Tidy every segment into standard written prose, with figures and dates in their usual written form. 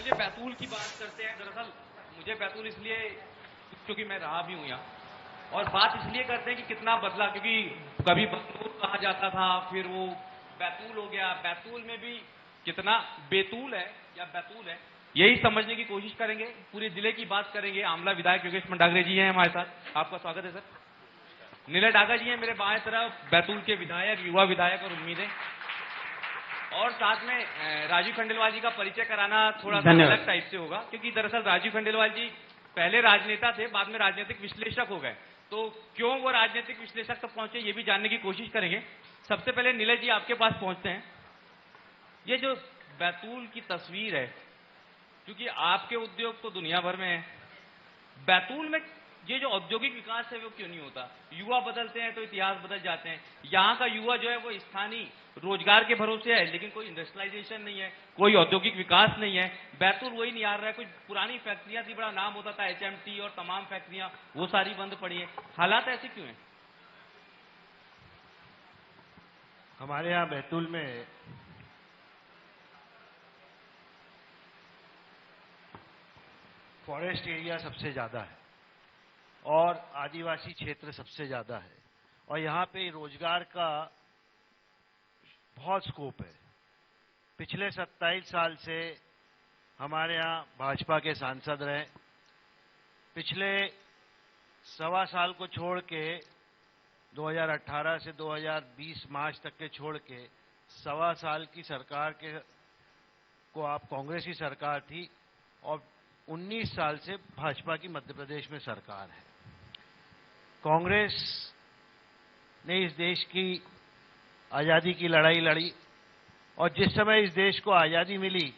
मुझे बैतूल की बात करते हैं। दरअसल मुझे बैतूल इसलिए क्योंकि मैं रहा भी हूं यहाँ, और बात इसलिए करते हैं कि कितना बदला, क्योंकि कभी बतूल कहा जाता था, फिर वो बैतूल हो गया। बैतूल में भी कितना बेतूल है या बैतूल है, यही समझने की कोशिश करेंगे। पूरे जिले की बात करेंगे। आमला विधायक योगेश मंडागरे जी हैं हमारे साथ, आपका स्वागत है सर। नीलय डागा जी हैं मेरे बाएं तरफ, बैतूल के विधायक, युवा विधायक और उम्मीदें। और साथ में राजीव खंडेलवाल जी का परिचय कराना थोड़ा सा अलग टाइप से होगा, क्योंकि दरअसल राजीव खंडेलवाल जी पहले राजनेता थे, बाद में राजनीतिक विश्लेषक हो गए। तो क्यों वो राजनीतिक विश्लेषक तक पहुंचे, ये भी जानने की कोशिश करेंगे। सबसे पहले नीलय जी आपके पास पहुंचते हैं। ये जो बैतूल की तस्वीर है, क्योंकि आपके उद्योग तो दुनिया भर में है, बैतूल में ये जो औद्योगिक विकास है वो क्यों नहीं होता? युवा बदलते हैं तो इतिहास बदल जाते हैं। यहाँ का युवा जो है वो स्थानीय रोजगार के भरोसे है, लेकिन कोई इंडस्ट्रियलाइजेशन नहीं है, कोई औद्योगिक विकास नहीं है। बैतूल वही नहीं आ रहा है। कुछ पुरानी फैक्ट्रियां थी, बड़ा नाम होता था HMT और तमाम फैक्ट्रियां, वो सारी बंद पड़ी है। हालात ऐसे क्यों है? हमारे यहाँ बैतूल में फॉरेस्ट एरिया सबसे ज्यादा है और आदिवासी क्षेत्र सबसे ज्यादा है, और यहाँ पे रोजगार का बहुत स्कोप है। पिछले 27 साल से हमारे यहाँ भाजपा के सांसद रहे। पिछले सवा साल को छोड़ के 2018 से 2020 मार्च तक के छोड़ के सवा साल की सरकार के को आप कांग्रेस की सरकार थी, और 19 साल से भाजपा की मध्य प्रदेश में सरकार है। कांग्रेस ने इस देश की आजादी की लड़ाई लड़ी, और जिस समय इस देश को आजादी मिली,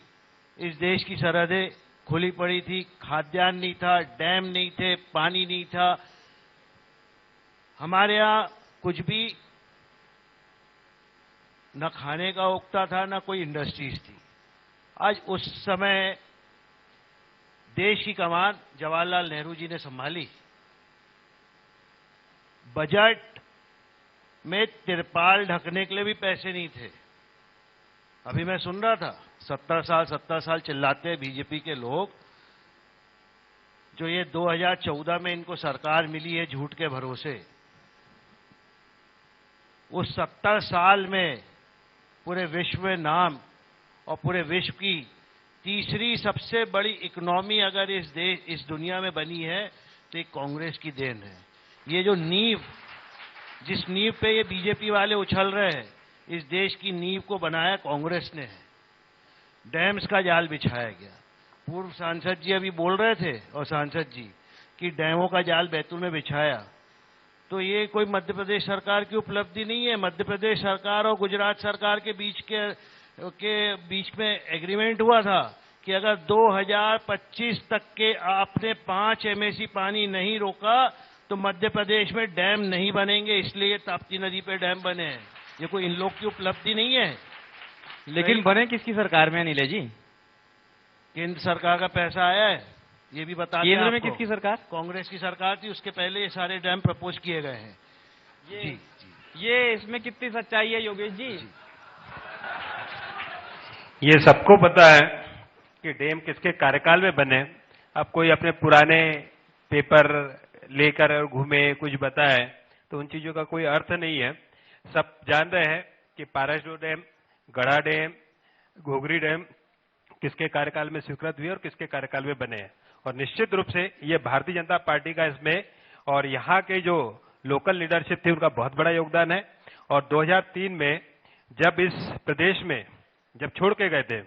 इस देश की सरहदें खुली पड़ी थी, खाद्यान्न नहीं था, डैम नहीं थे, पानी नहीं था, हमारे यहाँ कुछ भी न खाने का उगता था, न कोई इंडस्ट्रीज थी। आज उस समय देश की कमान जवाहरलाल नेहरू जी ने संभाली। बजट में तिरपाल ढकने के लिए भी पैसे नहीं थे। अभी मैं सुन रहा था 70 साल चिल्लाते हैं बीजेपी के लोग, जो ये 2014 में इनको सरकार मिली है झूठ के भरोसे। उस 70 साल में पूरे विश्व में नाम और पूरे विश्व की तीसरी सबसे बड़ी इकोनॉमी अगर इस दुनिया में बनी है तो ये कांग्रेस की देन है। ये जो नींव, जिस नींव पे ये बीजेपी वाले उछल रहे हैं, इस देश की नींव को बनाया कांग्रेस ने है। डैम्स का जाल बिछाया गया। पूर्व सांसद जी अभी बोल रहे थे, और सांसद जी, कि डैमों का जाल बैतूल में बिछाया। तो ये कोई मध्य प्रदेश सरकार की उपलब्धि नहीं है। मध्य प्रदेश सरकार और गुजरात सरकार के बीच में एग्रीमेंट हुआ था कि अगर 2025 तक के आपने 5 MSC पानी नहीं रोका तो मध्य प्रदेश में डैम नहीं बनेंगे, इसलिए ताप्ती नदी पे डैम बने हैं। ये कोई इन लोग की उपलब्धि नहीं है। लेकिन बने किसकी सरकार में नीलय जी? केंद्र सरकार का पैसा आया है, ये भी बता दें। केंद्र में किसकी सरकार? कांग्रेस की सरकार थी, उसके पहले ये सारे डैम प्रपोज किए गए हैं। ये इसमें कितनी सच्चाई है योगेश जी? ये सबको पता है कि डैम किसके कार्यकाल में बने। अब कोई अपने पुराने पेपर लेकर घूमे, कुछ बताए, तो उन चीजों का कोई अर्थ नहीं है। सब जान रहे हैं कि पाराशो डैम, गढ़ा डैम, घोघरी डैम किसके कार्यकाल में स्वीकृत हुए और किसके कार्यकाल में बने हैं। और निश्चित रूप से ये भारतीय जनता पार्टी का इसमें और यहाँ के जो लोकल लीडरशिप थी उनका बहुत बड़ा योगदान है। और 2003 में जब इस प्रदेश में जब छोड़ के गए थे,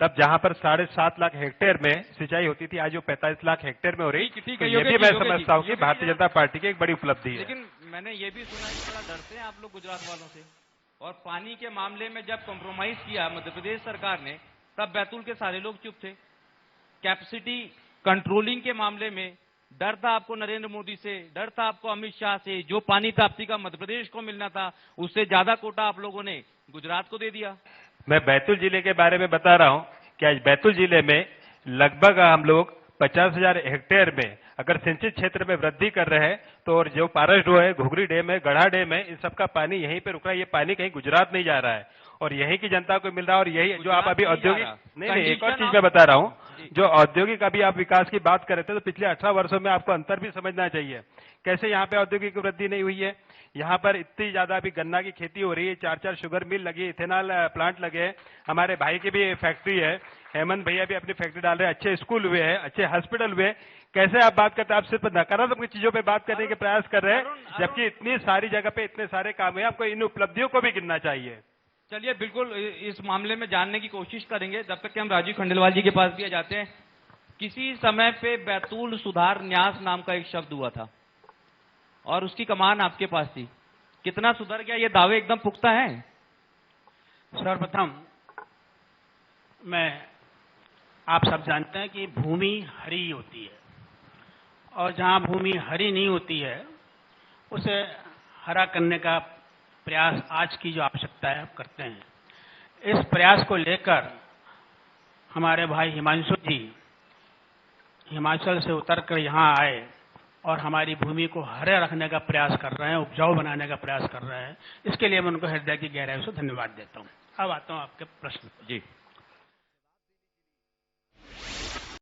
तब जहां पर 7.5 लाख हेक्टेयर में सिंचाई होती थी, आज वो 45 लाख हेक्टेयर में हो रही। तो ये भी मैं समझता हूँ कि भारतीय जनता पार्टी की एक बड़ी उपलब्धि है। लेकिन मैंने ये भी सुना कि बड़ा डरते हैं आप लोग गुजरात वालों से, और पानी के मामले में जब कॉम्प्रोमाइज किया मध्य प्रदेश सरकार ने, तब बैतूल के सारे लोग चुप थे। कैपेसिटी कंट्रोलिंग के मामले में डर था आपको नरेंद्र मोदी से, डर था आपको अमित शाह से। जो पानी ताप्ती का मध्य प्रदेश को मिलना था, उससे ज्यादा कोटा आप लोगों ने गुजरात को दे दिया। मैं बैतूल जिले के बारे में बता रहा हूं कि आज बैतूल जिले में लगभग हम लोग 50,000 हेक्टेयर में अगर सिंचित क्षेत्र में वृद्धि कर रहे हैं, तो और जो पारसडो है, घुघरी डैम है, गढ़ा डैम है, इन सबका पानी यहीं पे रुक रहा है। ये पानी कहीं गुजरात नहीं जा रहा है और यहीं की जनता को मिल रहा है। और यही जो आप अभी औद्योगिक नहीं, एक और चीज मैं बता रहा हूँ, जो औद्योगिक अभी आप विकास की बात कर रहे थे, तो पिछले 18 वर्षों में आपको अंतर भी समझना चाहिए। कैसे यहाँ पे औद्योगिक वृद्धि नहीं हुई है? यहाँ पर इतनी ज्यादा अभी गन्ना की खेती हो रही है, 4-4 शुगर मिल लगी है, इथेनॉल प्लांट लगे हैं, हमारे भाई की भी फैक्ट्री है, हेमंत भैया भी अपनी फैक्ट्री डाल रहे हैं, अच्छे स्कूल हुए हैं, अच्छे हॉस्पिटल हुए। कैसे आप बात करते हैं? आप सिर्फ नकारात्मक चीजों पे बात करने के प्रयास कर रहे हैं, जबकि इतनी सारी जगह पे इतने सारे काम है, आपको इन उपलब्धियों को भी गिनना चाहिए। चलिए बिल्कुल इस मामले में जानने की कोशिश करेंगे, जब तक कि हम राजीव खंडेलवाल जी के पास भी आ जाते हैं। किसी समय पे बैतूल सुधार न्यास नाम का एक शब्द हुआ था और उसकी कमान आपके पास थी। कितना सुधर गया, ये दावे एकदम पुख्ता हैं? सर्वप्रथम आप सब जानते हैं कि भूमि हरी होती है और जहां भूमि हरी नहीं होती है उसे हरा करने का प्रयास आज की जो आवश्यकता है आप करते हैं। इस प्रयास को लेकर हमारे भाई हिमांशु जी हिमाचल से उतरकर यहाँ आए और हमारी भूमि को हरे रखने का प्रयास कर रहे हैं, उपजाऊ बनाने का प्रयास कर रहे हैं। इसके लिए मैं उनको हृदय की गहराई से धन्यवाद देता हूँ। अब आता हूँ आपके प्रश्न पर। जी।